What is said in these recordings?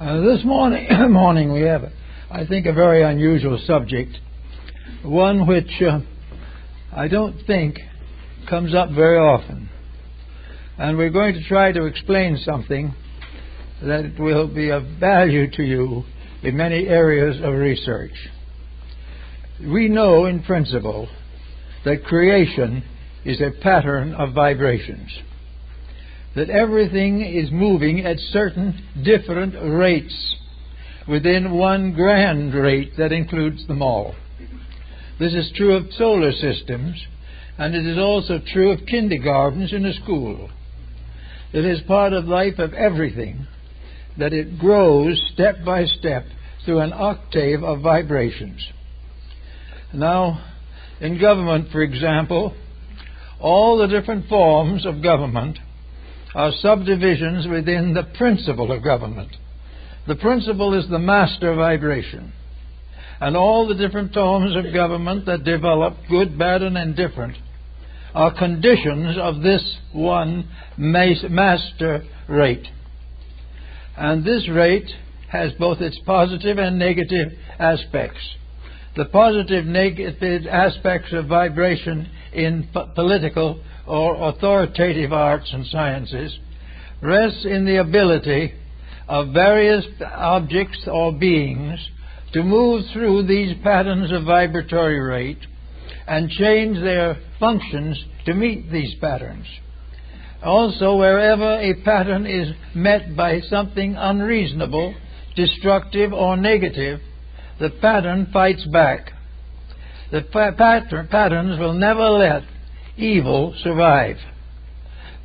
This morning we have, I think, a very unusual subject, one which I don't think comes up very often. And we're going to try to explain something that will be of value to you in many areas of research. We know in principle that creation is a pattern of vibrations, that everything is moving at certain different rates within one grand rate that includes them all. This is true of solar systems, and it is also true of kindergartens in a school. It is part of life of everything that it grows step by step through an octave of vibrations. Now, in government, for example, all the different forms of government are subdivisions within the principle of government. The principle is the master vibration. And all the different forms of government that develop, good, bad, and indifferent, are conditions of this one master rate. And this rate has both its positive and negative aspects. The positive negative aspects of vibration in political or authoritative arts and sciences rests in the ability of various objects or beings to move through these patterns of vibratory rate and change their functions to meet these patterns. Also, wherever a pattern is met by something unreasonable, destructive, or negative, the pattern fights back. The patterns will never let evil survive.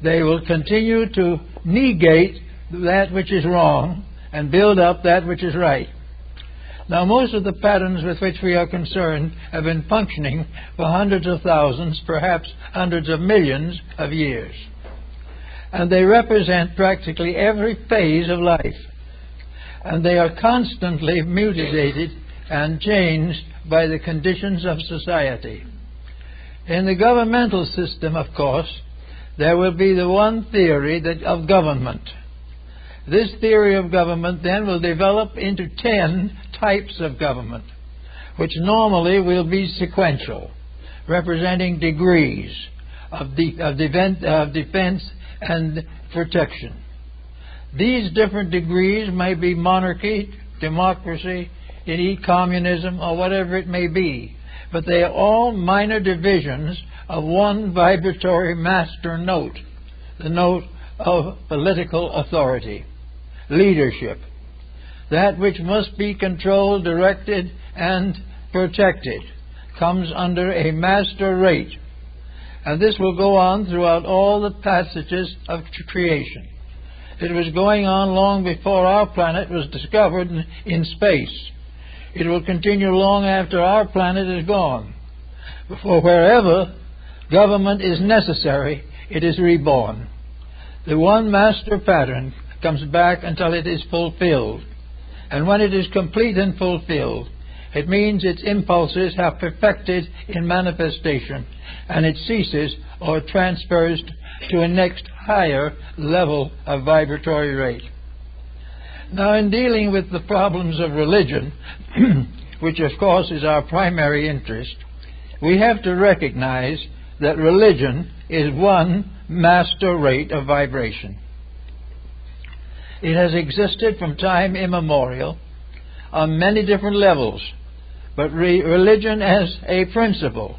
They will continue to negate that which is wrong and build up that which is right. Now, most of the patterns with which we are concerned have been functioning for hundreds of thousands, perhaps hundreds of millions of years. And they represent practically every phase of life. And they are constantly mutated and changed by the conditions of society. In the governmental system, of course, there will be the one theory of government. This theory of government then will develop into 10 types of government, which normally will be sequential, representing degrees of defense and protection. These different degrees may be monarchy, democracy, communism, or whatever it may be, but they are all minor divisions of one vibratory master note, the note of political authority, leadership, that which must be controlled, directed, and protected, comes under a master rate. And this will go on throughout all the passages of creation. It was going on long before our planet was discovered in space. It will continue long after our planet is gone. For wherever government is necessary, it is reborn. The one master pattern comes back until it is fulfilled. And when it is complete and fulfilled, it means its impulses have perfected in manifestation, and it ceases or transfers to a next higher level of vibratory rate. Now, in dealing with the problems of religion, which of course is our primary interest, we have to recognize that religion is one master rate of vibration. It has existed from time immemorial on many different levels, but religion as a principle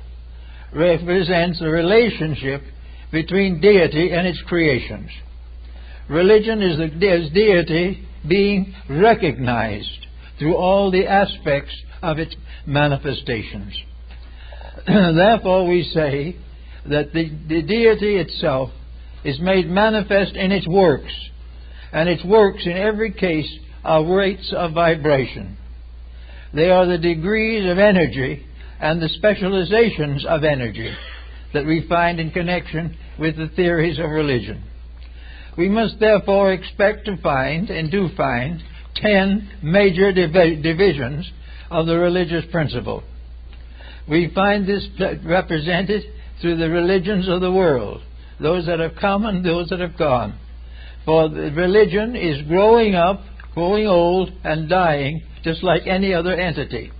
represents the relationship between deity and its creations. Religion is deity being recognized through all the aspects of its manifestations. Therefore, we say that the deity itself is made manifest in its works, and its works in every case are rates of vibration. They are the degrees of energy and the specializations of energy that we find in connection with the theories of religion. We must therefore expect to find, and do find, 10 major divisions of the religious principle. We find this represented through the religions of the world, those that have come and those that have gone. For the religion is growing up growing old and dying just like any other entity.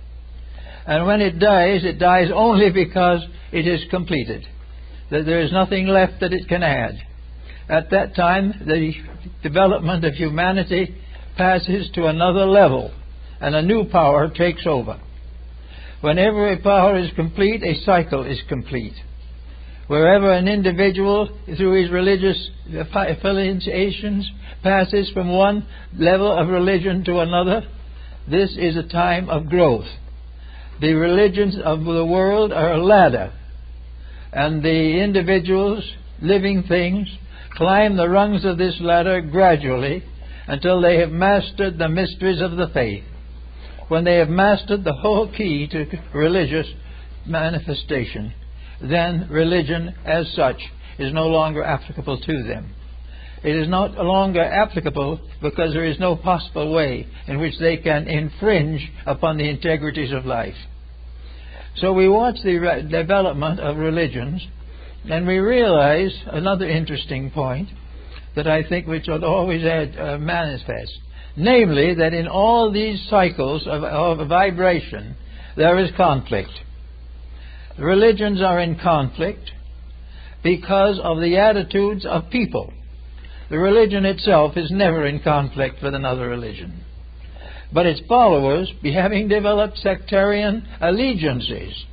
And when it dies only because it is completed, that there is nothing left that it can add. At that time, the development of humanity passes to another level, and a new power takes over. Whenever a power is complete, a cycle is complete. Wherever an individual, through his religious affiliations, passes from one level of religion to another, this is a time of growth. The religions of the world are a ladder, and the individuals, living things, climb the rungs of this ladder gradually until they have mastered the mysteries of the faith. When they have mastered the whole key to religious manifestation, then religion as such is no longer applicable to them. It is not longer applicable because there is no possible way in which they can infringe upon the integrities of life. So we watch the development of religions, and we realize another interesting point that I think we should always manifest, namely that in all these cycles of vibration there is conflict. Religions are in conflict because of the attitudes of people. The religion itself is never in conflict with another religion. But its followers, having developed sectarian allegiances,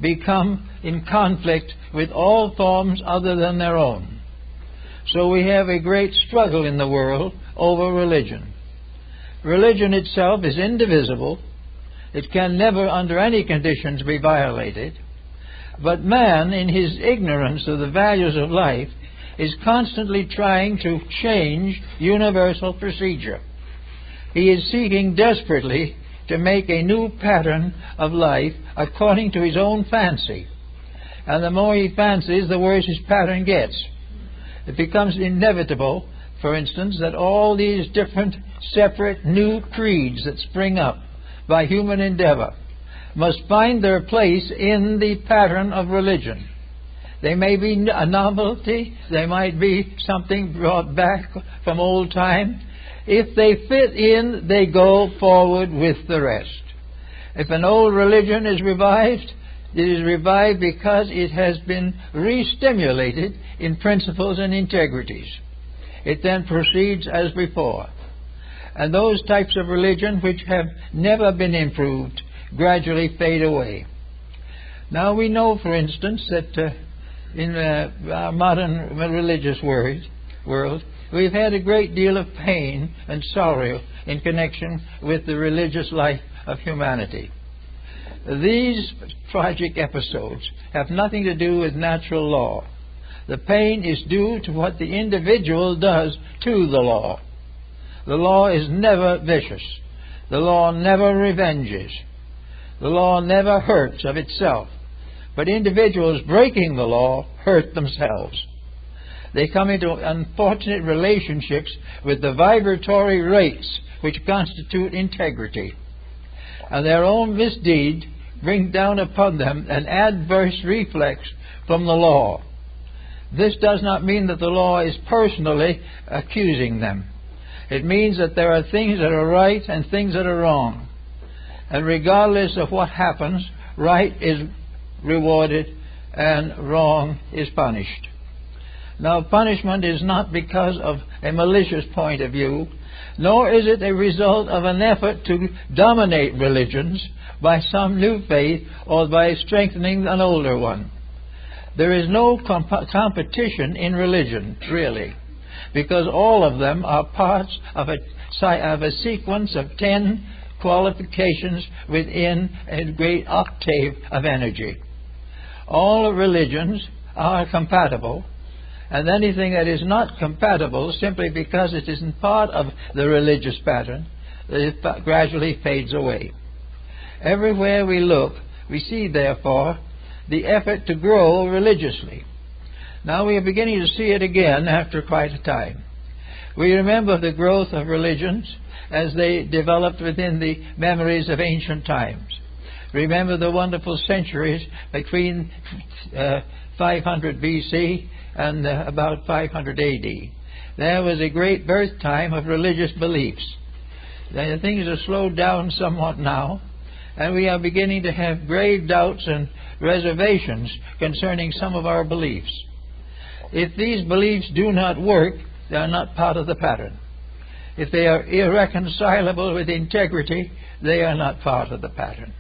become in conflict with all forms other than their own. So we have a great struggle in the world over religion. Religion itself is indivisible. It can never under any conditions be violated. But man, in his ignorance of the values of life, is constantly trying to change universal procedure. He is seeking desperately to make a new pattern of life according to his own fancy. And the more he fancies, the worse his pattern gets. It becomes inevitable, for instance, that all these different separate new creeds that spring up by human endeavor must find their place in the pattern of religion. They may be a novelty, they might be something brought back from old time. If they fit in, they go forward with the rest. If an old religion is revived, it is revived because it has been re-stimulated in principles and integrities. It then proceeds as before. And those types of religion which have never been improved gradually fade away. Now we know, for instance, that in our modern religious world, we've had a great deal of pain and sorrow in connection with the religious life of humanity. These tragic episodes have nothing to do with natural law. The pain is due to what the individual does to the law. The law is never vicious. The law never revenges. The law never hurts of itself. But individuals breaking the law hurt themselves. They come into unfortunate relationships with the vibratory rates which constitute integrity. And their own misdeed brings down upon them an adverse reflex from the law. This does not mean that the law is personally accusing them. It means that there are things that are right and things that are wrong. And regardless of what happens, right is rewarded and wrong is punished. Now, punishment is not because of a malicious point of view, nor is it a result of an effort to dominate religions by some new faith or by strengthening an older one. There is no competition in religion, really, because all of them are parts of a sequence of 10 qualifications within a great octave of energy. All religions are compatible, and anything that is not compatible, simply because it isn't part of the religious pattern, it gradually fades away. Everywhere we look, we see, therefore, the effort to grow religiously. Now we are beginning to see it again after quite a time. We remember the growth of religions as they developed within the memories of ancient times. Remember the wonderful centuries between 500 BC and about 500 AD. There was a great birth time of religious beliefs. Things are slowed down somewhat now, and we are beginning to have grave doubts and reservations concerning some of our beliefs. If these beliefs do not work, they are not part of the pattern. If they are irreconcilable with integrity, they are not part of the pattern.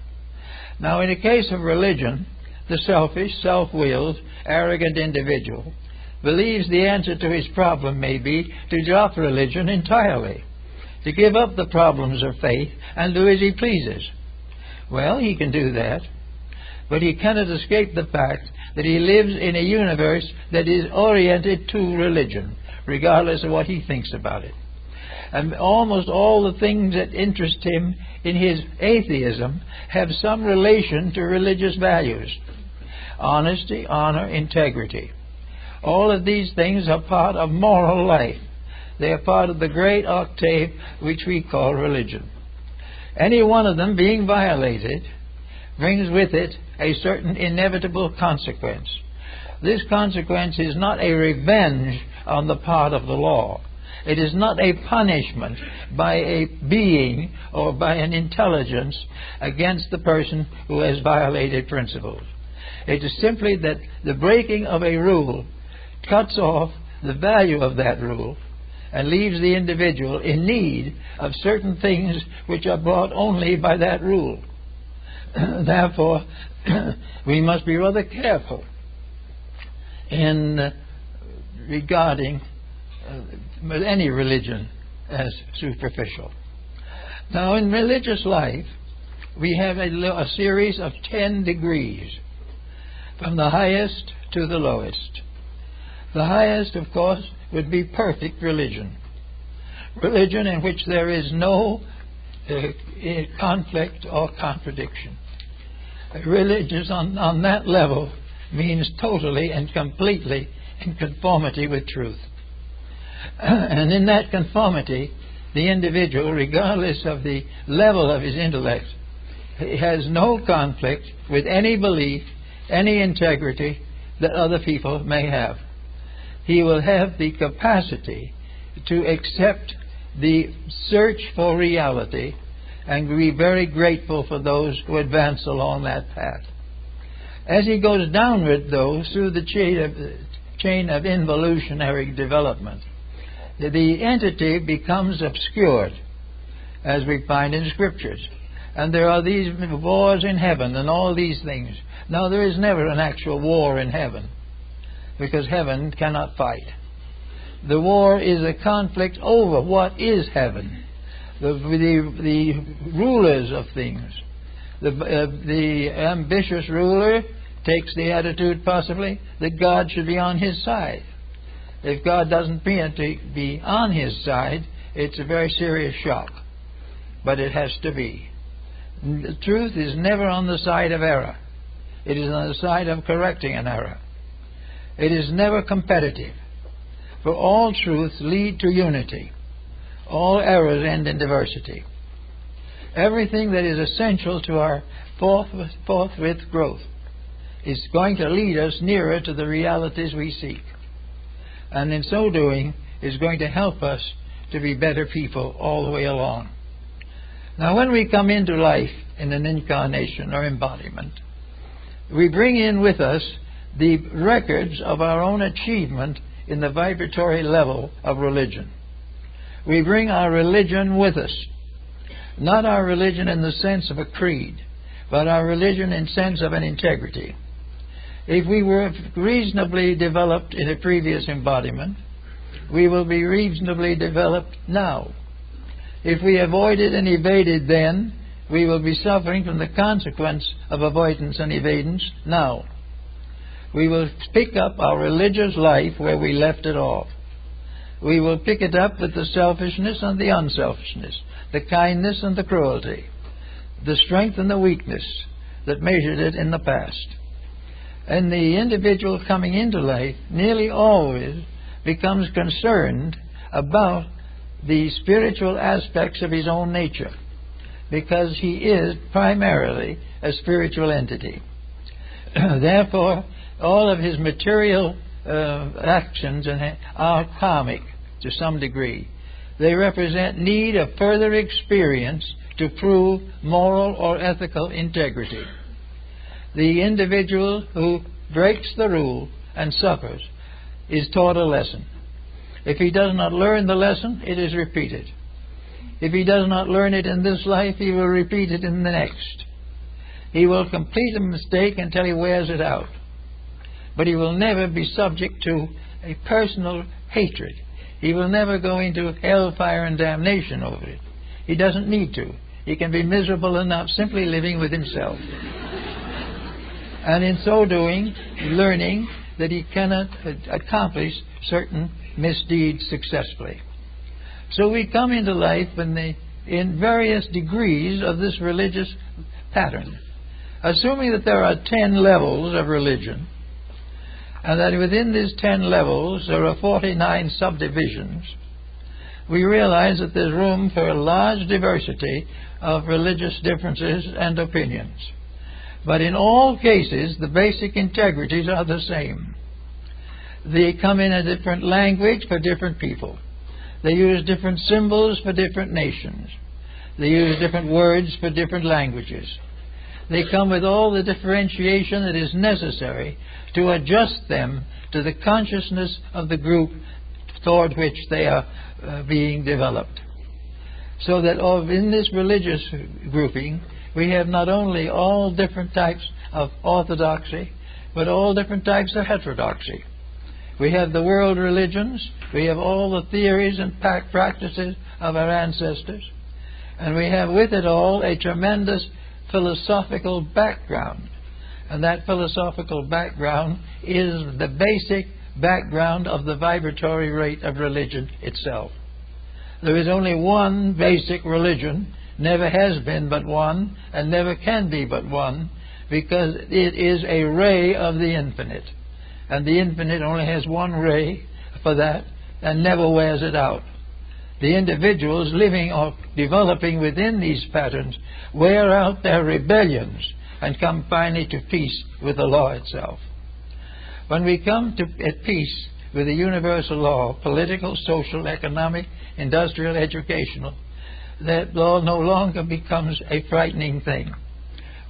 Now, in the case of religion, the selfish, self-willed, arrogant individual believes the answer to his problem may be to drop religion entirely, to give up the problems of faith and do as he pleases. Well, he can do that, but he cannot escape the fact that he lives in a universe that is oriented to religion, regardless of what he thinks about it. And almost all the things that interest him in his atheism have some relation to religious values. Honesty, honor, integrity. All of these things are part of moral life. They are part of the great octave which we call religion. Any one of them being violated brings with it a certain inevitable consequence. This consequence is not a revenge on the part of the law. It is not a punishment by a being or by an intelligence against the person who has violated principles. It is simply that the breaking of a rule cuts off the value of that rule and leaves the individual in need of certain things which are brought only by that rule. Therefore, we must be rather careful in regarding any religion as superficial. Now, in religious life, we have a series of 10 degrees, from the highest to the lowest. The highest, of course, would be perfect religion. Religion in which there is no conflict or contradiction. Religion on that level means totally and completely in conformity with truth. And in that conformity, the individual, regardless of the level of his intellect, has no conflict with any belief, any integrity that other people may have. He will have the capacity to accept the search for reality and be very grateful for those who advance along that path. As he goes downward, though, through the chain of involutionary development, the entity becomes obscured, as we find in Scriptures. And there are these wars in heaven and all these things. Now, there is never an actual war in heaven, because heaven cannot fight. The war is a conflict over what is heaven. The rulers of things. The ambitious ruler takes the attitude, possibly, that God should be on his side. If God doesn't appear to be on his side, it's a very serious shock. But it has to be. The truth is never on the side of error. It is on the side of correcting an error. It is never competitive. For all truths lead to unity. All errors end in diversity. Everything that is essential to our forthwith growth is going to lead us nearer to the realities we seek. And in so doing is going to help us to be better people all the way along. Now, when we come into life in an incarnation or embodiment, we bring in with us the records of our own achievement in the vibratory level of religion. We bring our religion with us. Not our religion in the sense of a creed, but our religion in sense of an integrity. If we were reasonably developed in a previous embodiment, we will be reasonably developed now. If we avoided and evaded then, we will be suffering from the consequence of avoidance and evadance now. We will pick up our religious life where we left it off. We will pick it up with the selfishness and the unselfishness, the kindness and the cruelty, the strength and the weakness that measured it in the past. And the individual coming into life nearly always becomes concerned about the spiritual aspects of his own nature, because he is primarily a spiritual entity. Therefore, all of his material actions are karmic to some degree. They represent need of further experience to prove moral or ethical integrity. The individual who breaks the rule and suffers is taught a lesson. If he does not learn the lesson, it is repeated. If he does not learn it in this life, he will repeat it in the next. He will complete a mistake until he wears it out. But he will never be subject to a personal hatred. He will never go into hellfire and damnation over it. He doesn't need to. He can be miserable enough simply living with himself. And in so doing, learning that he cannot accomplish certain misdeeds successfully. So we come into life in various degrees of this religious pattern. Assuming that there are 10 levels of religion, and that within these 10 levels there are 49 subdivisions, we realize that there's room for a large diversity of religious differences and opinions. But in all cases, the basic integrities are the same. They come in a different language for different people. They use different symbols for different nations. They use different words for different languages. They come with all the differentiation that is necessary to adjust them to the consciousness of the group toward which they are being developed. So that in this religious grouping, we have not only all different types of orthodoxy, but all different types of heterodoxy. We have the world religions, we have all the theories and practices of our ancestors, and we have with it all a tremendous philosophical background. And that philosophical background is the basic background of the vibratory rate of religion itself. There is only one basic religion, never has been but one, and never can be but one, because it is a ray of the infinite. And the infinite only has one ray for that, and never wears it out. The individuals living or developing within these patterns wear out their rebellions and come finally to peace with the law itself. When we come at peace with the universal law, political, social, economic, industrial, educational, that law no longer becomes a frightening thing.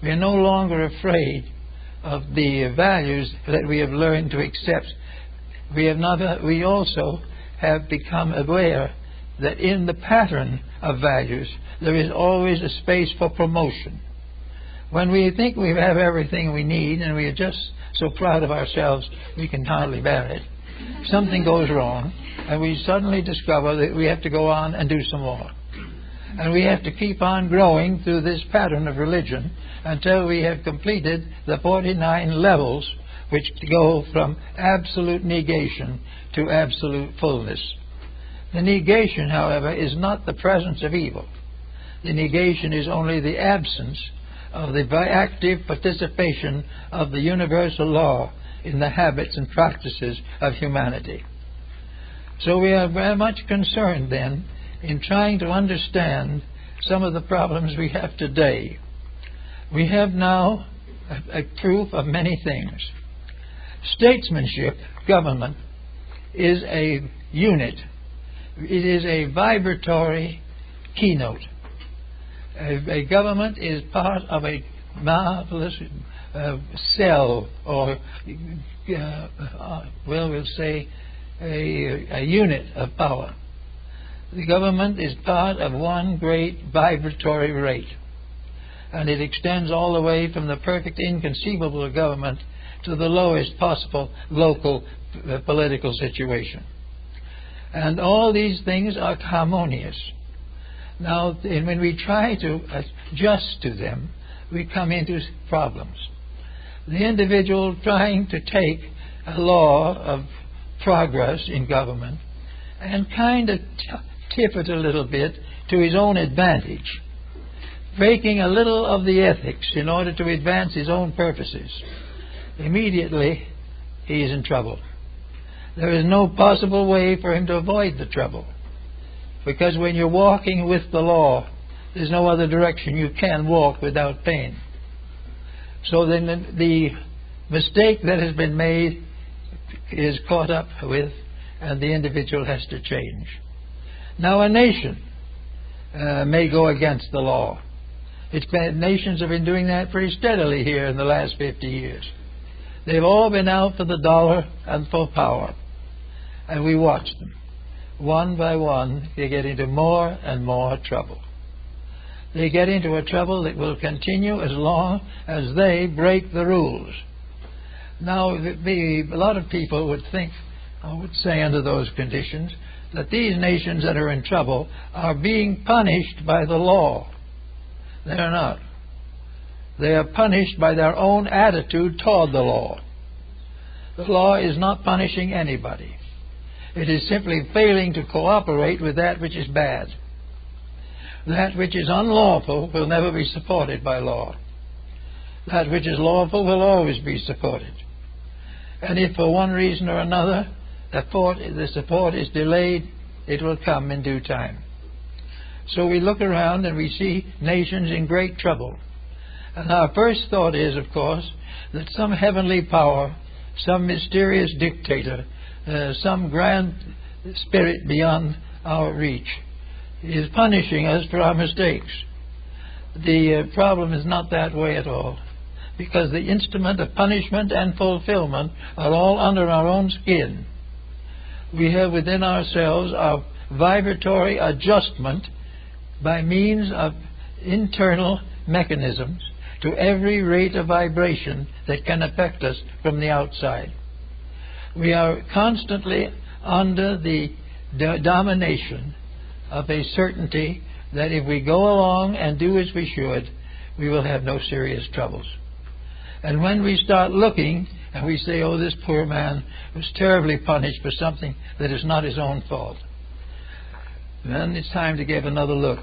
We are no longer afraid of the values that we have learned to accept. We also have become aware that in the pattern of values there is always a space for promotion. When we think we have everything we need and we are just so proud of ourselves we can hardly bear it, something goes wrong and we suddenly discover that we have to go on and do some more. And we have to keep on growing through this pattern of religion until we have completed the 49 levels which go from absolute negation to absolute fullness. The negation, however, is not the presence of evil. The negation is only the absence of the active participation of the universal law in the habits and practices of humanity. So we are very much concerned then in trying to understand some of the problems we have today. We have now a proof of many things. Statesmanship, government, is a unit. It is a vibratory keynote. A government is part of a marvelous cell, or we'll say a unit of power. The government is part of one great vibratory rate, and it extends all the way from the perfect inconceivable government to the lowest possible local political situation. And all these things are harmonious. Now, when we try to adjust to them, we come into problems. The individual trying to take a law of progress in government and kind of tip it a little bit to his own advantage, breaking a little of the ethics in order to advance his own purposes, immediately he is in trouble. There is no possible way for him to avoid the trouble, because when you're walking with the law, there's no other direction you can walk without pain. So then the mistake that has been made is caught up with, and the individual has to change. Now a nation may go against the law. Nations have been doing that pretty steadily here in the last 50 years. They've all been out for the dollar and for power. And we watch them. One by one, they get into more and more trouble. They get into a trouble that will continue as long as they break the rules. Now, a lot of people would think, I would say under those conditions, that these nations that are in trouble are being punished by the law. They are not. They are punished by their own attitude toward the law. The law is not punishing anybody. It is simply failing to cooperate with that which is bad. That which is unlawful will never be supported by law. That which is lawful will always be supported. And if for one reason or another the support is delayed, it will come in due time. So we look around and we see nations in great trouble. And our first thought is, of course, that some heavenly power, some mysterious dictator, some grand spirit beyond our reach is punishing us for our mistakes. The problem is not that way at all, because the instrument of punishment and fulfillment are all under our own skin. We have within ourselves a vibratory adjustment by means of internal mechanisms to every rate of vibration that can affect us from the outside. We are constantly under the domination of a certainty that if we go along and do as we should, we will have no serious troubles. And when we start looking and we say, oh, this poor man was terribly punished for something that is not his own fault, then it's time to give another look.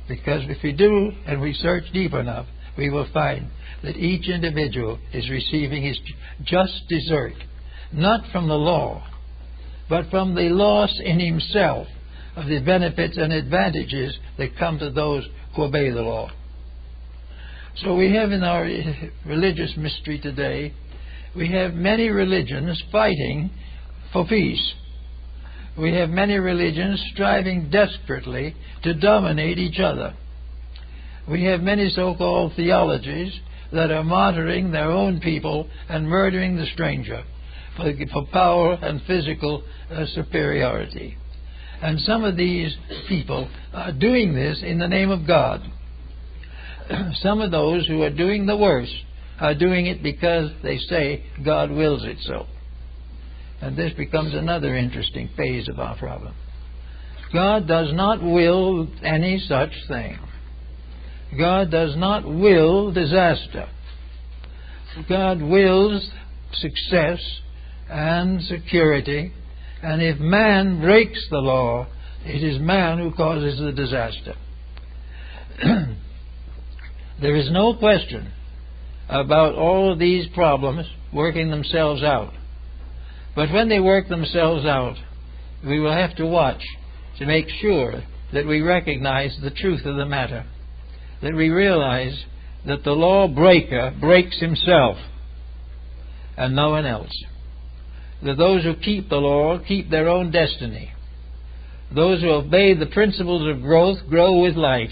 Because if we do and we search deep enough, we will find that each individual is receiving his just desert, not from the law, but from the loss in himself of the benefits and advantages that come to those who obey the law. So we have in our religious mystery today, we have many religions fighting for peace. We have many religions striving desperately to dominate each other. We have many so-called theologies that are martyring their own people and murdering the stranger for power and physical superiority. And some of these people are doing this in the name of God. Some of those who are doing the worst are doing it because they say God wills it so. And this becomes another interesting phase of our problem. God does not will any such thing. God does not will disaster. God wills success and security, and if man breaks the law, it is man who causes the disaster. There is no question about all of these problems working themselves out. But when they work themselves out, we will have to watch to make sure that we recognize the truth of the matter, that we realize that the law breaker breaks himself and no one else. That those who keep the law keep their own destiny. Those who obey the principles of growth grow with life.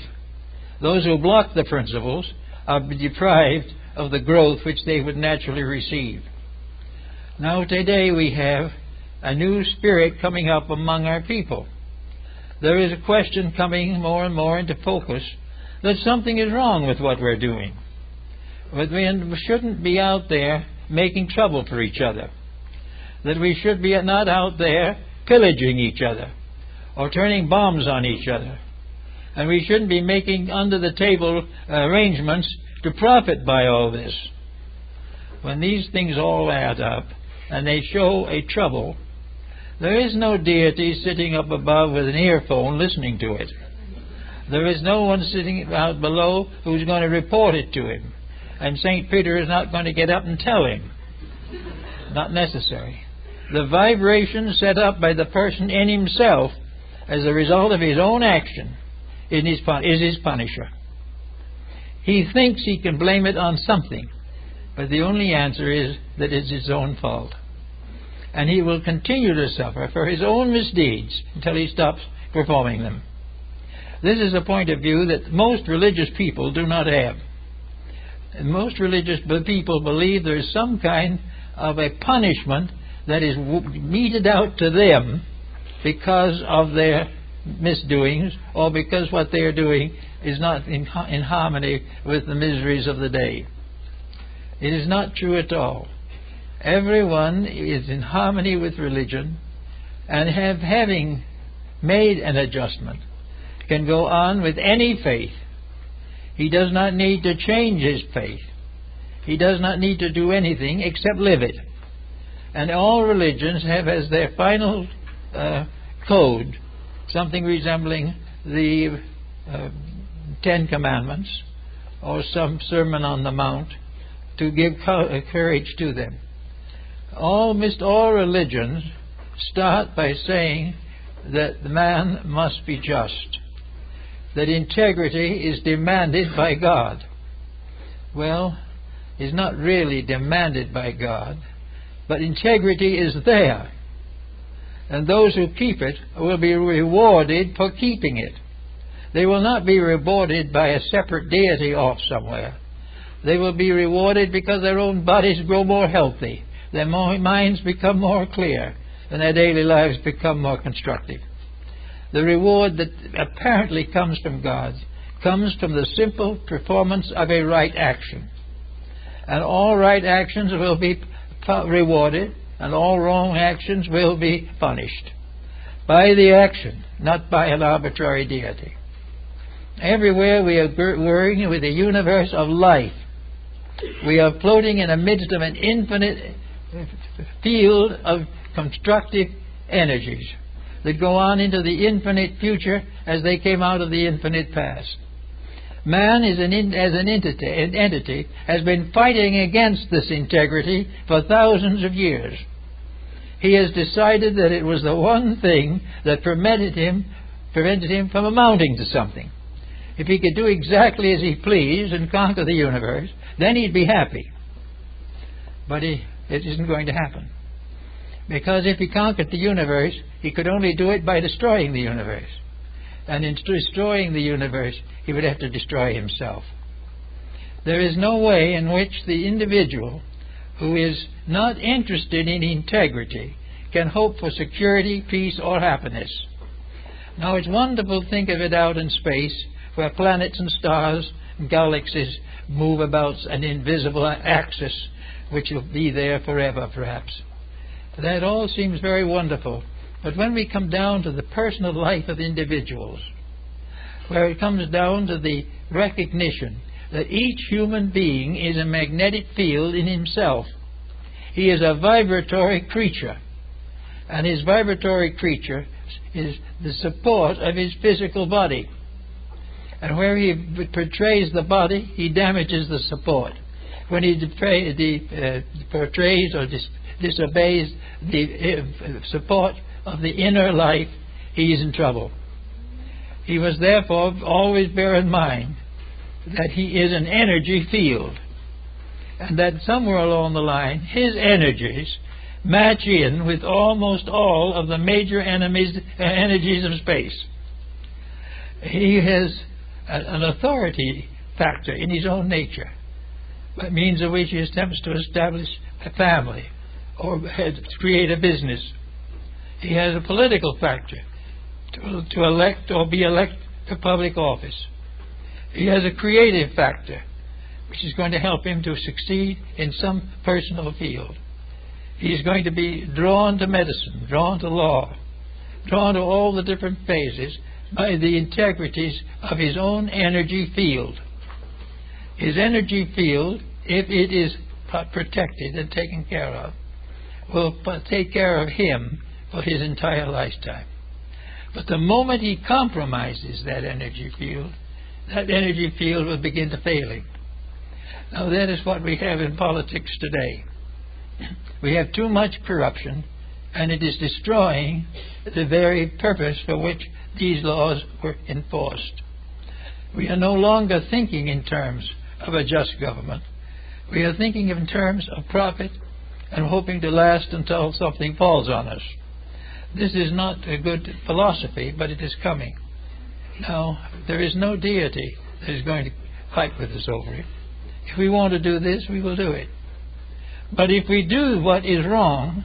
Those who block the principles are deprived of the growth which they would naturally receive. Now today we have a new spirit coming up among our people. There is a question coming more and more into focus that something is wrong with what we're doing. But we shouldn't be out there making trouble for each other. That we should be not out there pillaging each other or turning bombs on each other. And we shouldn't be making under-the-table arrangements to profit by all this. When these things all add up and they show a trouble, there is no deity sitting up above with an earphone listening to it. There is no one sitting out below who's going to report it to him. And St. Peter is not going to get up and tell him. Not necessary. The vibration set up by the person in himself as a result of his own action is his punisher. He thinks he can blame it on something, but the only answer is that it's his own fault. And he will continue to suffer for his own misdeeds until he stops performing them. This is a point of view that most religious people do not have. And most religious people believe there is some kind of a punishment that is meted out to them because of their misdoings, or because what they are doing is not in harmony with the miseries of the day. It is not true at all. Everyone is in harmony with religion, and having made an adjustment, can go on with any faith. He does not need to change his faith. He does not need to do anything except live it. And all religions have as their final code something resembling the Ten Commandments or some Sermon on the Mount to give courage to them. Almost all religions start by saying that the man must be just, that integrity is demanded by God. Well, it's not really demanded by God, but integrity is there. And those who keep it will be rewarded for keeping it. They will not be rewarded by a separate deity off somewhere. They will be rewarded because their own bodies grow more healthy, their minds become more clear, and their daily lives become more constructive. The reward that apparently comes from God comes from the simple performance of a right action. And all right actions will be rewarded, and all wrong actions will be punished by the action, not by an arbitrary deity. Everywhere we are working with a universe of life. We are floating in the midst of an infinite field of constructive energies that go on into the infinite future as they came out of the infinite past. Man as an entity has been fighting against this integrity for thousands of years. He has decided that it was the one thing that prevented him from amounting to something. If he could do exactly as he pleased and conquer the universe, then he'd be happy. But it isn't going to happen. Because if he conquered the universe, he could only do it by destroying the universe. And in destroying the universe, he would have to destroy himself. There is no way in which the individual who is not interested in integrity can hope for security, peace, or happiness. Now, it's wonderful to think of it out in space, where planets and stars and galaxies move about an invisible axis, which will be there forever, perhaps. That all seems very wonderful. But when we come down to the personal life of individuals, where it comes down to the recognition that each human being is a magnetic field in himself. He is a vibratory creature, and his vibratory creature is the support of his physical body. And where he portrays the body, he damages the support. When he portrays or disobeys the support of the inner life, he is in trouble. He must therefore always bear in mind that he is an energy field, and that somewhere along the line his energies match in with almost all of the major energies of space. He has an authority factor in his own nature, by means of which he attempts to establish a family or create a business. He has a political factor to elect or be elected to public office. He has a creative factor which is going to help him to succeed in some personal field. He is going to be drawn to medicine, drawn to law, drawn to all the different phases by the integrities of his own energy field. His energy field, if it is protected and taken care of, will take care of him for his entire lifetime. But the moment he compromises that energy field will begin to fail him. Now that is what we have in politics today. We have too much corruption, and it is destroying the very purpose for which these laws were enforced. We are no longer thinking in terms of a just government. We are thinking in terms of profit and hoping to last until something falls on us. This is not a good philosophy, but it is coming. Now, there is no deity that is going to fight with us over it. If we want to do this, we will do it. But if we do what is wrong,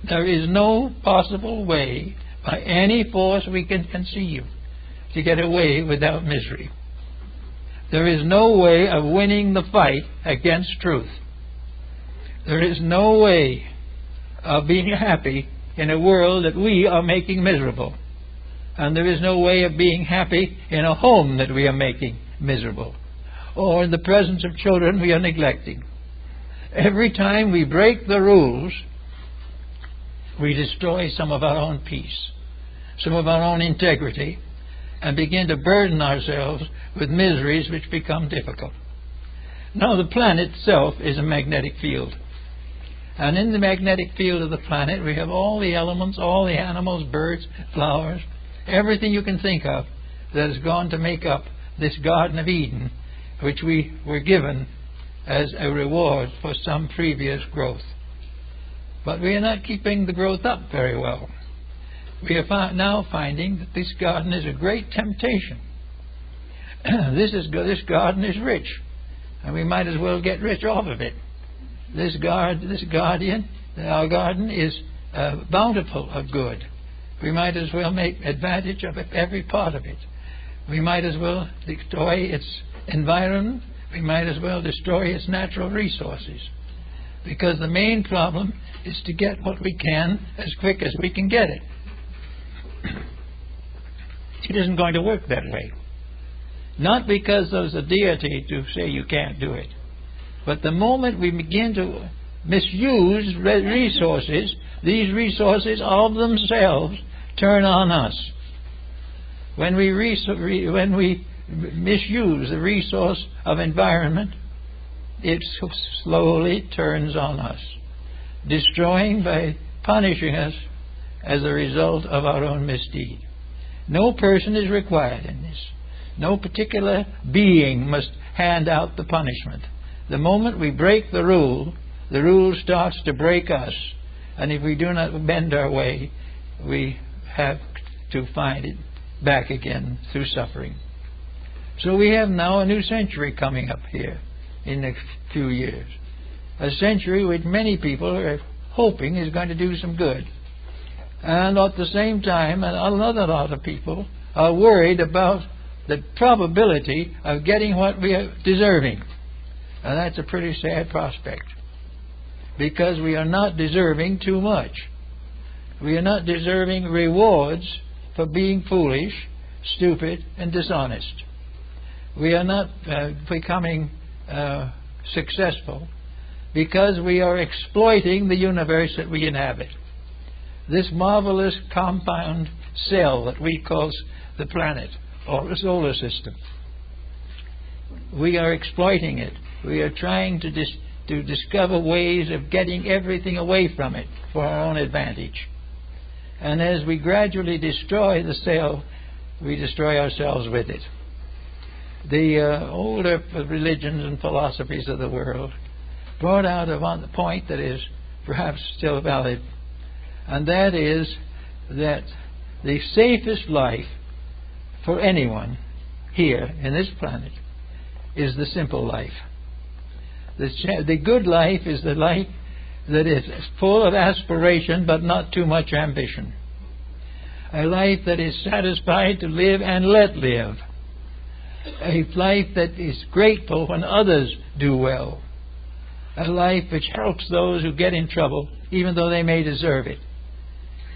there is no possible way, by any force we can conceive, to get away without misery. There is no way of winning the fight against truth. There is no way of being happy in a world that we are making miserable. And there is no way of being happy in a home that we are making miserable, or in the presence of children we are neglecting. Every time we break the rules, we destroy some of our own peace, some of our own integrity, and begin to burden ourselves with miseries which become difficult. Now, the planet itself is a magnetic field. And in the magnetic field of the planet, we have all the elements, all the animals, birds, flowers, everything you can think of that has gone to make up this Garden of Eden, which we were given as a reward for some previous growth. But we are not keeping the growth up very well. We are now finding that this garden is a great temptation. This garden is rich, and we might as well get rich off of it. Our garden is bountiful of good. We might as well make advantage of every part of it. We might as well destroy its environment. We might as well destroy its natural resources. Because the main problem is to get what we can as quick as we can get it. It isn't going to work that way. Not because there's a deity to say you can't do it. But the moment we begin to misuse resources, these resources of themselves turn on us. When we misuse the resource of environment, it slowly turns on us, destroying by punishing us as a result of our own misdeed. No person is required in this. No particular being must hand out the punishment. The moment we break the rule starts to break us. And if we do not bend our way, we have to find it back again through suffering. So we have now a new century coming up here in a few years. A century which many people are hoping is going to do some good. And at the same time, another lot of people are worried about the probability of getting what we are deserving. And that's a pretty sad prospect, because we are not deserving too much. We are not deserving rewards for being foolish, stupid, and dishonest. We are not becoming successful because we are exploiting the universe that we inhabit. This marvelous compound cell that we call the planet or the solar system. We are exploiting it. We are trying to discover ways of getting everything away from it for our own advantage. And as we gradually destroy the cell, we destroy ourselves with it. The older religions and philosophies of the world brought out a point that is perhaps still valid, and that is that the safest life for anyone here in this planet is the simple life. The good life is the life that is full of aspiration but not too much ambition. A life that is satisfied to live and let live. A life that is grateful when others do well. A life which helps those who get in trouble, even though they may deserve it.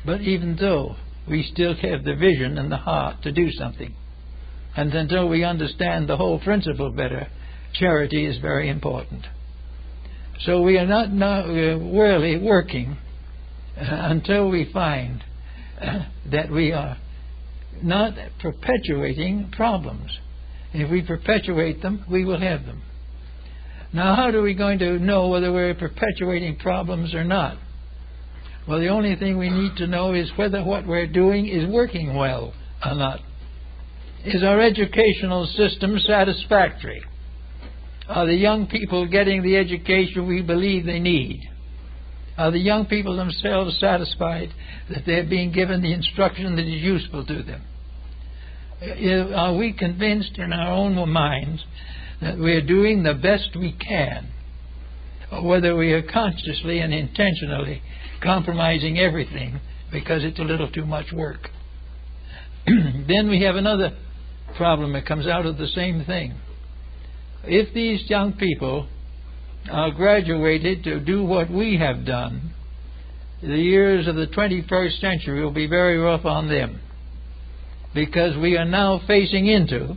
But even though we still have the vision and the heart to do something. And until we understand the whole principle better, charity is very important. So we are not really working until we find that we are not perpetuating problems. If we perpetuate them, we will have them. Now, how are we going to know whether we're perpetuating problems or not? Well, the only thing we need to know is whether what we're doing is working well or not. Is our educational system satisfactory? Are the young people getting the education we believe they need? Are the young people themselves satisfied that they're being given the instruction that is useful to them? Are we convinced in our own minds that we're doing the best we can, or whether we are consciously and intentionally compromising everything because it's a little too much work? Then we have another problem that comes out of the same thing. If these young people are graduated to do what we have done, the years of the 21st century will be very rough on them, because we are now facing into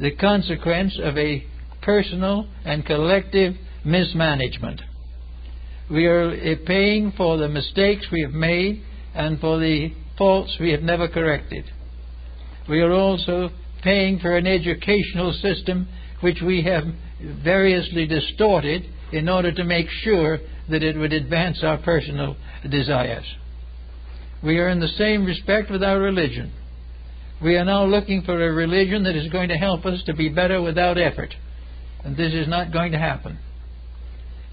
the consequence of a personal and collective mismanagement. We are paying for the mistakes we have made and for the faults we have never corrected. We are also paying for an educational system which we have variously distorted in order to make sure that it would advance our personal desires. We are in the same respect with our religion. We are now looking for a religion that is going to help us to be better without effort. And this is not going to happen.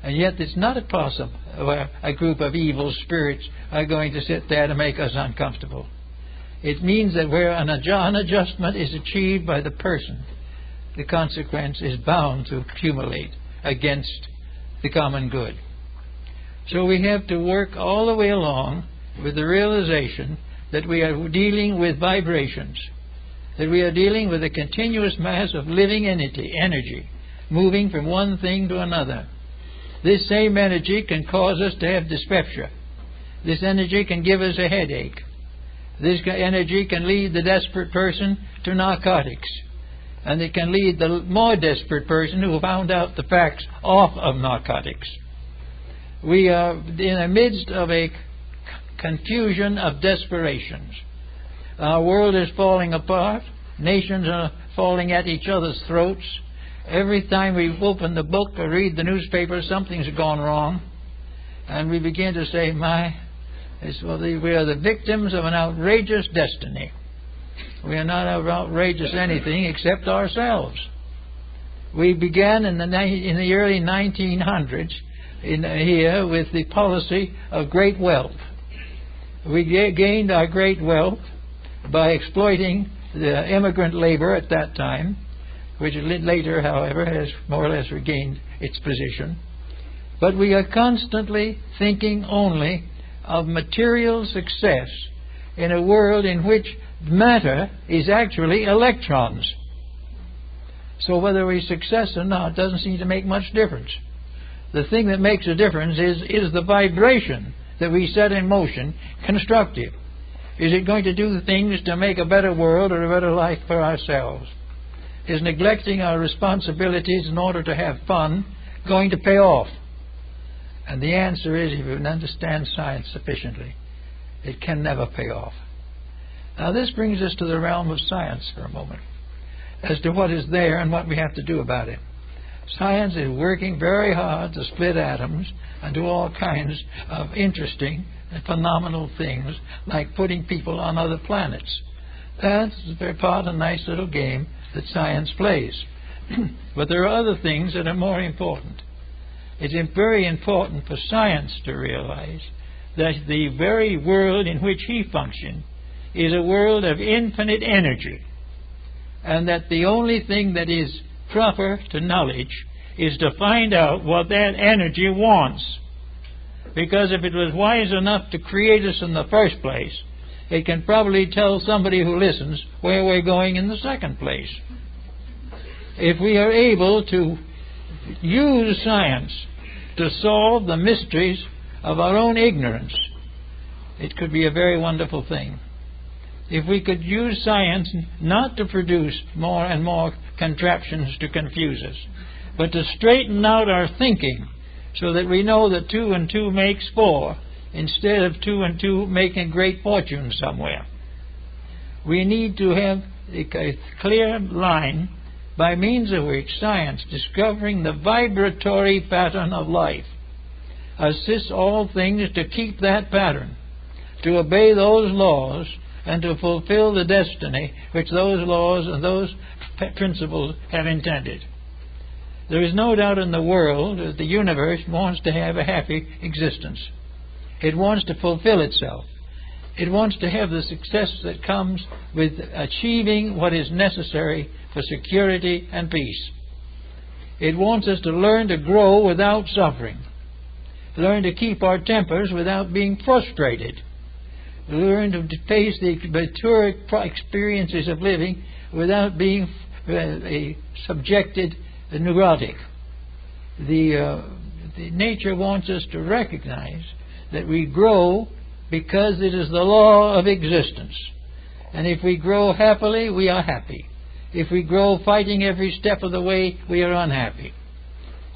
And yet it's not possible a group of evil spirits are going to sit there to make us uncomfortable. It means that where an adjustment is achieved by the person, the consequence is bound to accumulate against the common good. So we have to work all the way along with the realization that we are dealing with vibrations, that we are dealing with a continuous mass of living energy moving from one thing to another. This same energy can cause us to have dyspepsia. This energy can give us a headache. This energy can lead the desperate person to narcotics. And it can lead the more desperate person who found out the facts off of narcotics. We are in the midst of a confusion of desperations. Our world is falling apart. Nations are falling at each other's throats. Every time we open the book or read the newspaper, something's gone wrong. And we begin to say, we are the victims of an outrageous destiny. We are not outrageous anything except ourselves. We began in the early 1900s here with the policy of great wealth. We gained our great wealth by exploiting the immigrant labor at that time, which later, however, has more or less regained its position. But we are constantly thinking only of material success in a world in which matter is actually electrons. So whether we're success or not doesn't seem to make much difference. The thing that makes a difference is the vibration that we set in motion constructive. Is it going to do the things to make a better world or a better life for ourselves? Is neglecting our responsibilities in order to have fun going to pay off? And the answer is, if you understand science sufficiently, it can never pay off. Now this brings us to the realm of science for a moment, as to what is there and what we have to do about it. Science is working very hard to split atoms and do all kinds of interesting and phenomenal things, like putting people on other planets. That's very part of a nice little game that science plays. But there are other things that are more important. It's very important for science to realize that the very world in which he functions is a world of infinite energy, and that the only thing that is proper to knowledge is to find out what that energy wants. Because if it was wise enough to create us in the first place, it can probably tell somebody who listens where we're going in the second place. If we are able to use science to solve the mysteries of our own ignorance, it could be a very wonderful thing. If we could use science not to produce more and more contraptions to confuse us, but to straighten out our thinking so that we know that 2 and 2 makes 4 instead of 2 and 2 making great fortunes somewhere. We need to have a clear line by means of which science, discovering the vibratory pattern of life, assists all things to keep that pattern, to obey those laws, and to fulfill the destiny which those laws and those principles have intended. There is no doubt in the world that the universe wants to have a happy existence. It wants to fulfill itself. It wants to have the success that comes with achieving what is necessary for security and peace. It wants us to learn to grow without suffering, learn to keep our tempers without being frustrated, learn to face the mature experiences of living without being subjected neurotic. The nature wants us to recognize that we grow because it is the law of existence. And if we grow happily, we are happy. If we grow fighting every step of the way, we are unhappy.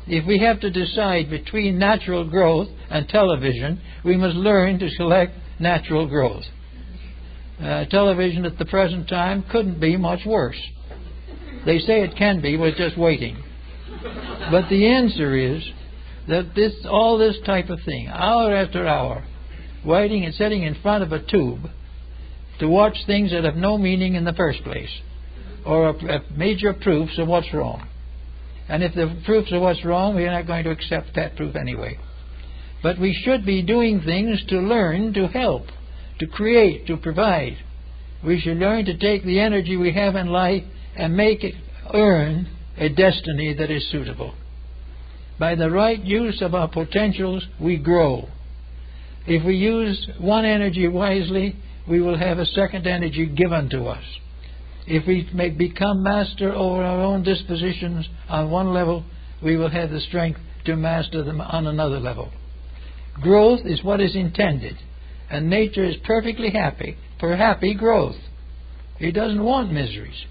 If we have to decide between natural growth and television, we must learn to select natural growth. Television at the present time couldn't be much worse. They say it can be, we're just waiting. But the answer is that all this type of thing, hour after hour, waiting and sitting in front of a tube to watch things that have no meaning in the first place, or major proofs of what's wrong. And if the proofs of what's wrong, we are not going to accept that proof anyway. But we should be doing things to learn, to help, to create, to provide. We should learn to take the energy we have in life and make it earn a destiny that is suitable. By the right use of our potentials, we grow. If we use one energy wisely, we will have a second energy given to us. If we may become master over our own dispositions on one level, we will have the strength to master them on another level. Growth is what is intended, and nature is perfectly happy for happy growth. It doesn't want miseries.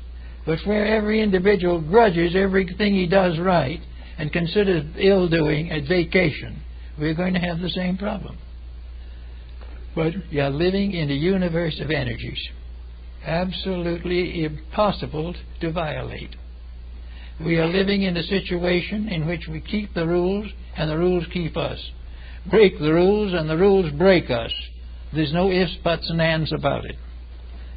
But where every individual grudges everything he does right and considers ill-doing a vacation, we're going to have the same problem. But you are living in a universe of energies, absolutely impossible to violate. We are living in a situation in which we keep the rules and the rules keep us. Break the rules and the rules break us. There's no ifs, buts, and ands about it.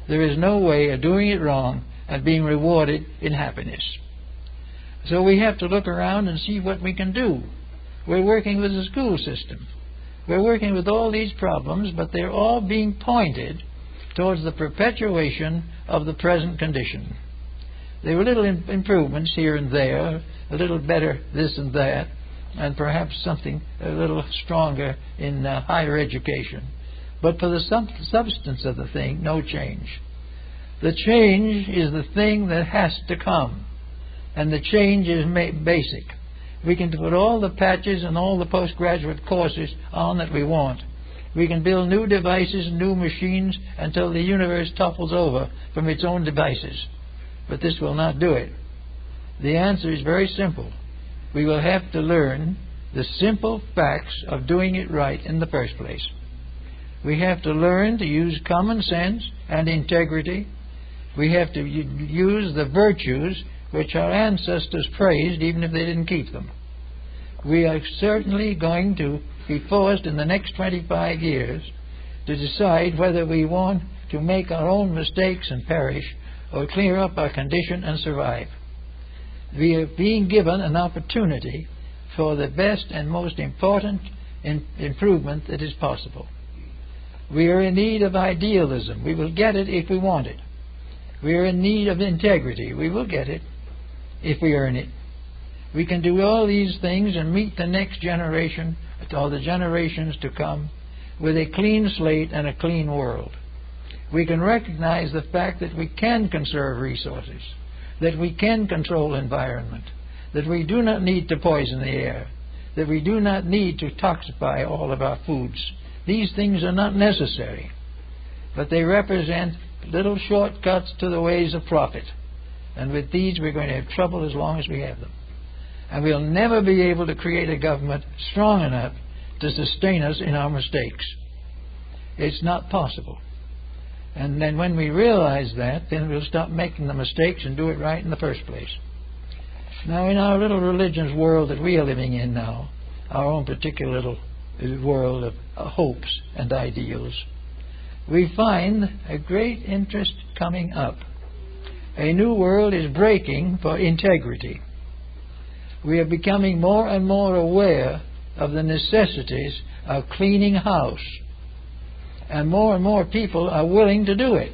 There is no way of doing it wrong and being rewarded in happiness. So we have to look around and see what we can do. We're working with the school system. We're working with all these problems, but they're all being pointed towards the perpetuation of the present condition. There were little improvements here and there, a little better this and that, and perhaps something a little stronger in higher education. But for the substance of the thing, no change. The change is the thing that has to come, and the change is basic. We can put all the patches and all the postgraduate courses on that we want. We can build new devices, new machines, until the universe topples over from its own devices. But this will not do it. The answer is very simple. We will have to learn the simple facts of doing it right in the first place. We have to learn to use common sense and integrity. We have to use the virtues which our ancestors praised, even if they didn't keep them. We are certainly going to be forced in the next 25 years to decide whether we want to make our own mistakes and perish, or clear up our condition and survive. We are being given an opportunity for the best and most important improvement that is possible. We are in need of idealism. We will get it if we want it. We are in need of integrity. We will get it if we earn it. We can do all these things and meet the next generation, or the generations to come, with a clean slate and a clean world. We can recognize the fact that we can conserve resources, that we can control environment, that we do not need to poison the air, that we do not need to toxify all of our foods. These things are not necessary, but they represent little shortcuts to the ways of profit. And with these we're going to have trouble as long as we have them. And we'll never be able to create a government strong enough to sustain us in our mistakes. It's not possible. And then when we realize that, then we'll stop making the mistakes and do it right in the first place. Now, in our little religious world that we are living in now, our own particular little world of hopes and ideals, we find a great interest coming up. A new world is breaking for integrity. We are becoming more and more aware of the necessities of cleaning house. And more people are willing to do it.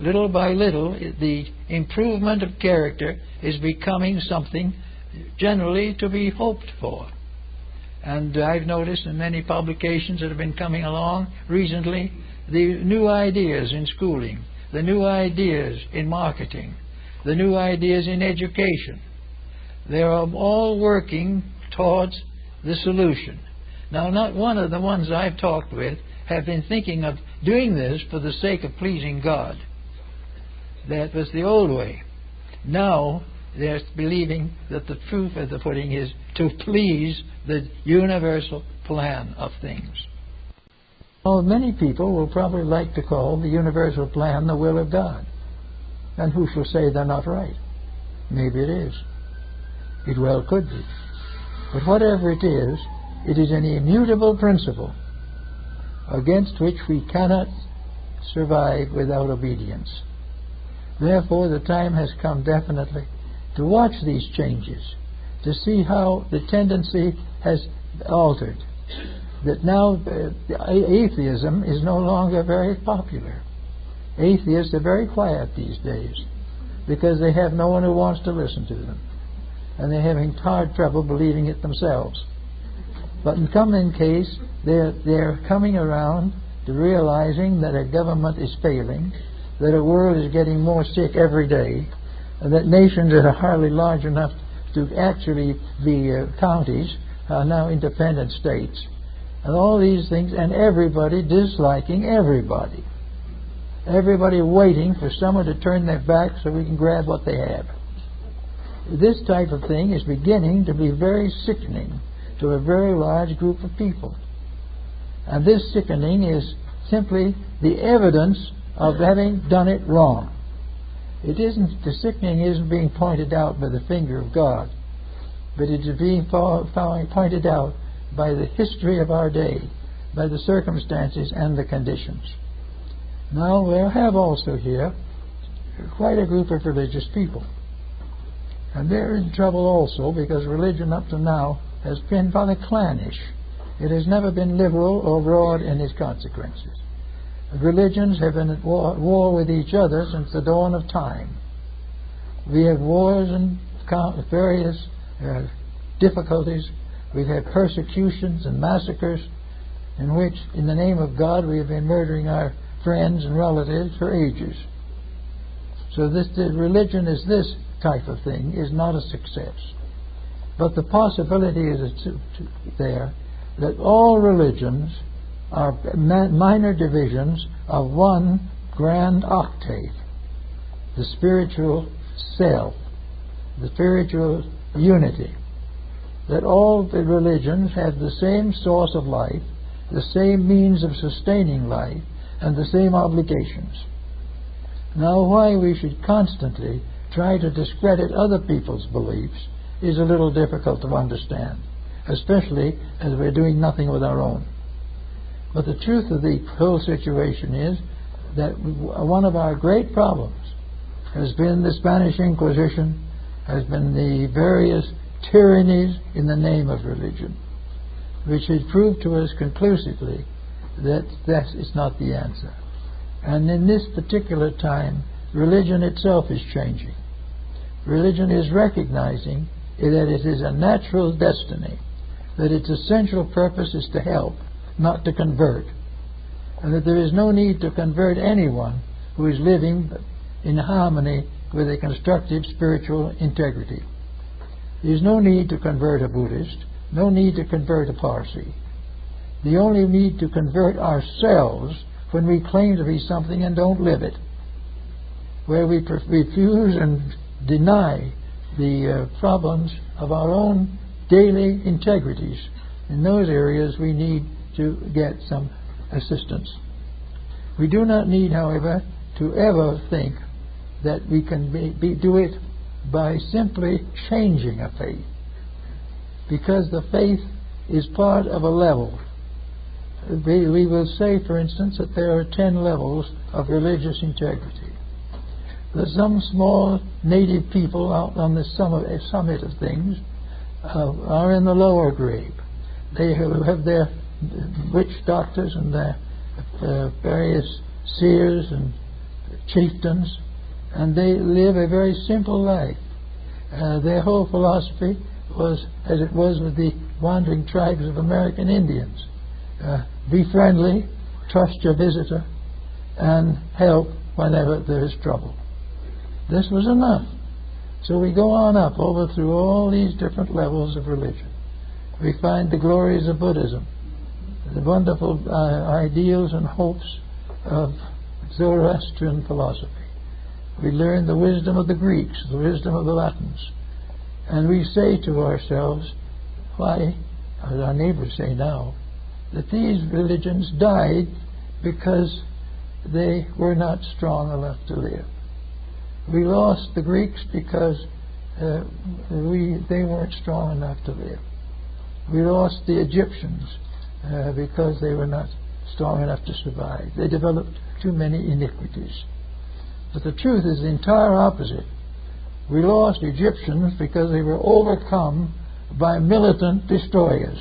Little by little, the improvement of character is becoming something generally to be hoped for. And I've noticed in many publications that have been coming along recently, the new ideas in schooling, the new ideas in marketing, the new ideas in education. They are all working towards the solution. Now, not one of the ones I've talked with have been thinking of doing this for the sake of pleasing God. That was the old way. Now they're believing that the proof of the pudding is to please the universal plan of things. Well, many people will probably like to call the universal plan the will of God. And who shall say they're not right? Maybe it is. It well could be. But whatever it is an immutable principle against which we cannot survive without obedience. Therefore, the time has come definitely to watch these changes, to see how the tendency has altered. That now atheism is no longer very popular. Atheists are very quiet these days because they have no one who wants to listen to them. And they're having hard trouble believing it themselves. But in common case, they're coming around to realizing that a government is failing, that a world is getting more sick every day, and that nations that are hardly large enough to actually be counties are now independent states. And all these things, and everybody disliking everybody. Everybody waiting for someone to turn their back so we can grab what they have. This type of thing is beginning to be very sickening to a very large group of people. And this sickening is simply the evidence of having done it wrong. The sickening isn't being pointed out by the finger of God, but it is being pointed out by the history of our day, by the circumstances and the conditions. Now we have also here quite a group of religious people. And they're in trouble also because religion up to now has been rather clannish. It has never been liberal or broad in its consequences. Religions have been at war with each other since the dawn of time. We have wars and various difficulties. We've had persecutions and massacres in which, in the name of God, we have been murdering our friends and relatives for ages. So the religion is this type of thing is not a success. But the possibility is there that all religions are minor divisions of one grand octave, the spiritual self, the spiritual unity. That all the religions have the same source of life, the same means of sustaining life, and the same obligations. Now, why we should constantly try to discredit other people's beliefs is a little difficult to understand, especially as we're doing nothing with our own. But the truth of the whole situation is that one of our great problems has been the Spanish Inquisition, has been the various tyrannies in the name of religion, which has proved to us conclusively that that is not the answer. And in this particular time, religion itself is changing. Religion is recognizing that it is a natural destiny, that its essential purpose is to help, not to convert, and that there is no need to convert anyone who is living in harmony with a constructive spiritual integrity. There is no need to convert a Buddhist, no need to convert a Parsi. The only need to convert ourselves when we claim to be something and don't live it, where we refuse and deny the problems of our own daily integrities. In those areas we need to get some assistance. We do not need, however, to ever think that we can do it by simply changing a faith, because the faith is part of a level. We will say, for instance, that there are 10 levels of religious integrity. That some small native people out on the summit of things are in the lower grade. They have their witch doctors and their various seers and chieftains, and they live a very simple life. Their whole philosophy was, as it was with the wandering tribes of American Indians, be friendly, trust your visitor, and help whenever there is trouble. This was enough. So we go on up over through all these different levels of religion. We find the glories of Buddhism, the wonderful ideals and hopes of Zoroastrian philosophy. We learn the wisdom of the Greeks, the wisdom of the Latins. And we say to ourselves, why, as our neighbors say now, that these religions died because they were not strong enough to live. We lost the Greeks because they weren't strong enough to live. We lost the Egyptians because they were not strong enough to survive. They developed too many iniquities. But the truth is the entire opposite. We lost Egyptians because they were overcome by militant destroyers.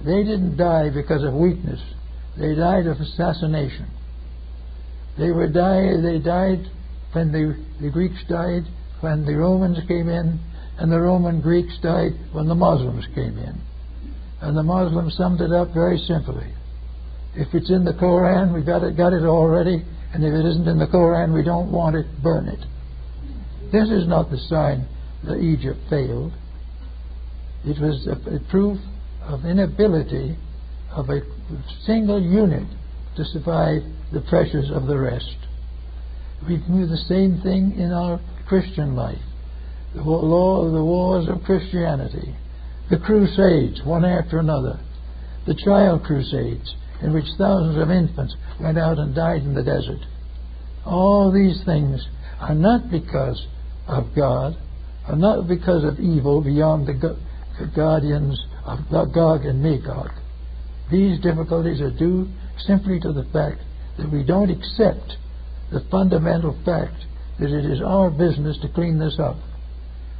They didn't die because of weakness. They died of assassination. They died when the Greeks died, when the Romans came in, and the Roman Greeks died when the Muslims came in. And the Muslims summed it up very simply. If it's in the Koran, we've got it already, and if it isn't in the Koran, we don't want it, burn it. This is not the sign that Egypt failed. It was a proof of inability of a single unit to survive the pressures of the rest. We do the same thing in our Christian life. The wars of Christianity, the Crusades, one after another, the Child Crusades, in which thousands of infants went out and died in the desert. All these things are not because of God, are not because of evil beyond the guardians of Gog and Magog. These difficulties are due simply to the fact that we don't accept the fundamental fact that it is our business to clean this up,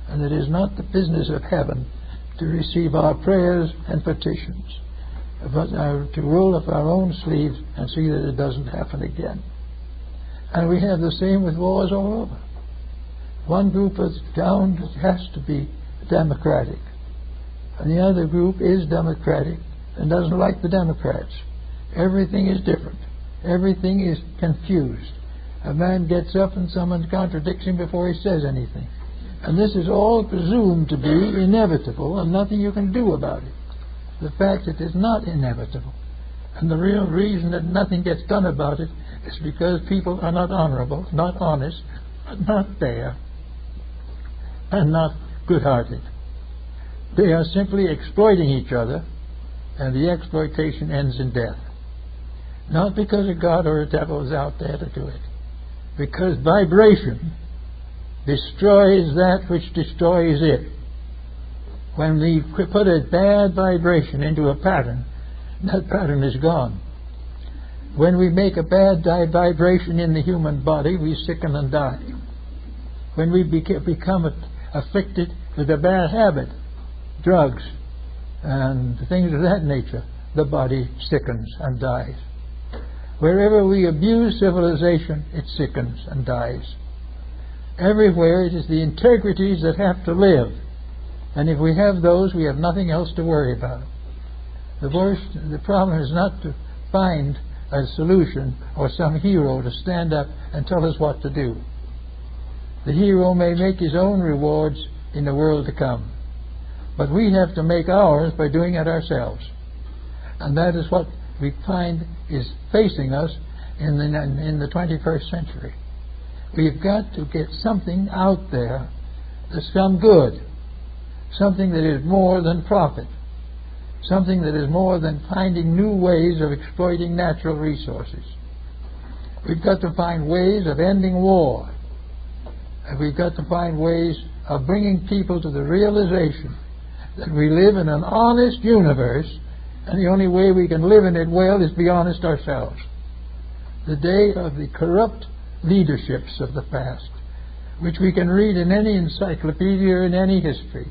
and it is not the business of heaven to receive our prayers and petitions, but to roll up our own sleeves and see that it doesn't happen again. And we have the same with wars all over. One group is down, it has to be democratic, and the other group is democratic and doesn't like the Democrats. Everything is different. Everything is confused. A man gets up and someone contradicts him before he says anything. And this is all presumed to be inevitable and nothing you can do about it. The fact it is not inevitable. And the real reason that nothing gets done about it is because people are not honorable, not honest, not fair, and not good-hearted. They are simply exploiting each other, and the exploitation ends in death. Not because a God or a devil is out there to do it. Because vibration destroys that which destroys it. When we put a bad vibration into a pattern, that pattern is gone. When we make a bad vibration in the human body, we sicken and die. When we become afflicted with a bad habit, drugs and things of that nature, the body sickens and dies. Wherever we abuse civilization, it sickens and dies. Everywhere it is the integrities that have to live. And if we have those, we have nothing else to worry about. The problem is not to find a solution or some hero to stand up and tell us what to do. The hero may make his own rewards in the world to come. But we have to make ours by doing it ourselves. And that is what we find is facing us in the 21st century. We've got to get something out there that's some good, something that is more than profit, something that is more than finding new ways of exploiting natural resources. We've got to find ways of ending war. And we've got to find ways of bringing people to the realization that we live in an honest universe, and the only way we can live in it well is be honest ourselves. The day of the corrupt leaderships of the past, which we can read in any encyclopedia or in any history,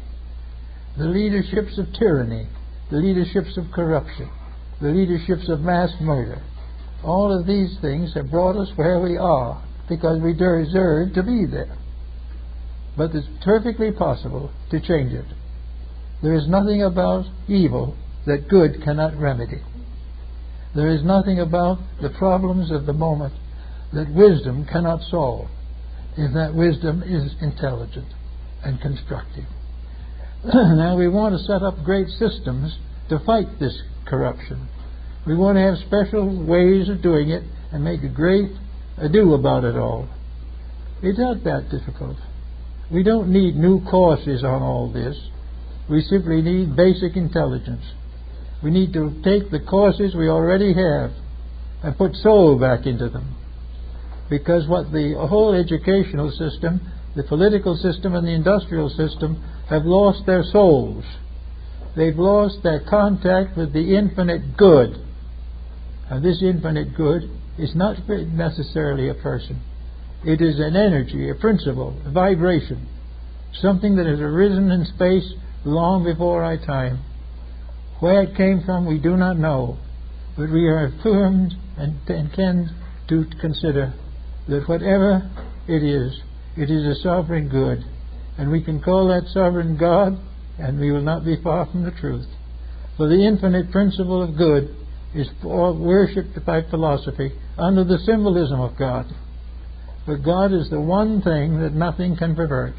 the leaderships of tyranny, the leaderships of corruption, the leaderships of mass murder. All of these things have brought us where we are because we deserve to be there. But it's perfectly possible to change it. There is nothing about evil that good cannot remedy. There is nothing about the problems of the moment that wisdom cannot solve, if that wisdom is intelligent and constructive. Now we want to set up great systems to fight this corruption. We want to have special ways of doing it and make a great ado about it all. It's not that difficult. We don't need new courses on all this. We simply need basic intelligence. We need to take the courses we already have and put soul back into them. Because what the whole educational system, the political system and the industrial system have lost their souls. They've lost their contact with the infinite good. And this infinite good is not necessarily a person. It is an energy, a principle, a vibration, something that has arisen in space long before our time. Where it came from we do not know, but we are affirmed and intend to consider that whatever it is a sovereign good, and we can call that sovereign God, and we will not be far from the truth. For the infinite principle of good is worshipped by philosophy under the symbolism of God. But God is the one thing that nothing can pervert,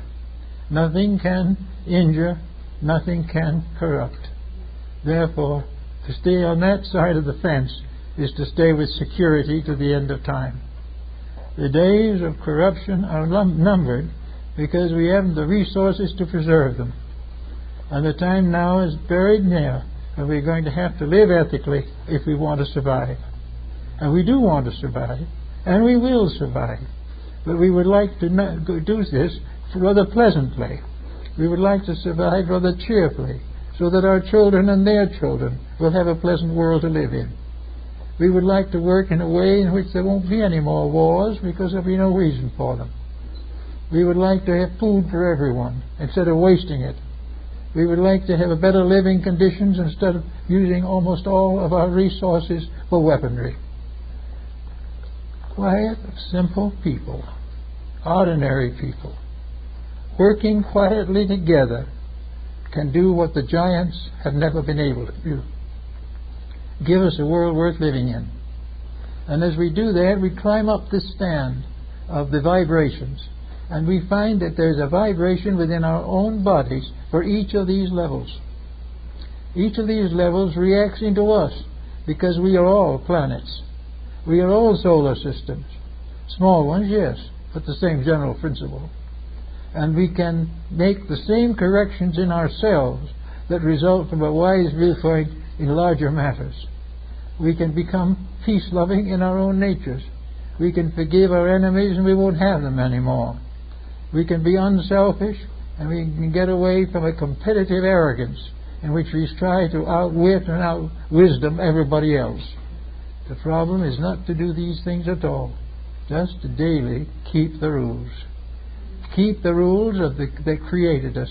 nothing can injure, nothing can corrupt. Therefore, to stay on that side of the fence is to stay with security to the end of time. The days of corruption are numbered because we haven't the resources to preserve them. And the time now is very near when we're going to have to live ethically if we want to survive. And we do want to survive, and we will survive. But we would like to do this rather pleasantly. We would like to survive rather cheerfully, so that our children and their children will have a pleasant world to live in. We would like to work in a way in which there won't be any more wars because there'll be no reason for them. We would like to have food for everyone instead of wasting it. We would like to have a better living conditions instead of using almost all of our resources for weaponry. Quiet, simple people, ordinary people, working quietly together can do what the giants have never been able to do. Give us a world worth living in. And as we do that, we climb up this stand of the vibrations, and we find that there's a vibration within our own bodies for each of these levels. Each of these levels reacts into us because we are all planets. We are all solar systems. Small ones, yes, but the same general principle. And we can make the same corrections in ourselves that result from a wise viewpoint in larger matters. We can become peace-loving in our own natures. We can forgive our enemies and we won't have them anymore. We can be unselfish, and we can get away from a competitive arrogance in which we try to outwit and out-wisdom everybody else. The problem is not to do these things at all, just to daily keep the rules. Keep the rules that created us.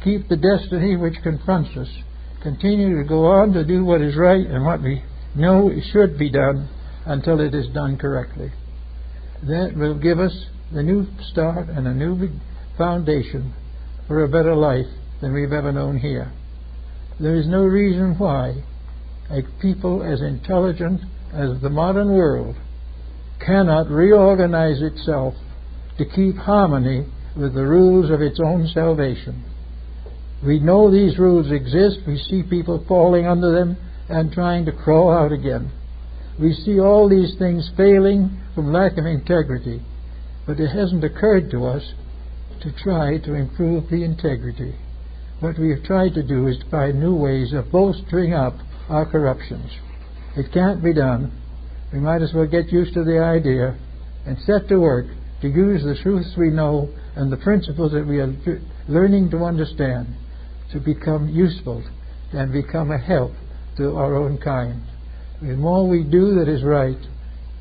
Keep the destiny which confronts us. Continue to go on to do what is right and what we know should be done until it is done correctly. That will give us the new start and a new foundation for a better life than we've ever known here. There is no reason why a people as intelligent as the modern world cannot reorganize itself to keep harmony with the rules of its own salvation. We know these rules exist. We see people falling under them and trying to crawl out again. We see all these things failing from lack of integrity. But it hasn't occurred to us to try to improve the integrity. What we have tried to do is to find new ways of bolstering up our corruptions. It can't be done. We might as well get used to the idea and set to work to use the truths we know and the principles that we are learning to understand to become useful and become a help to our own kind. The more we do that is right,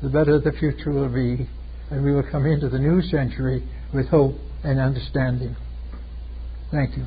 the better the future will be, and we will come into the new century with hope and understanding. Thank you.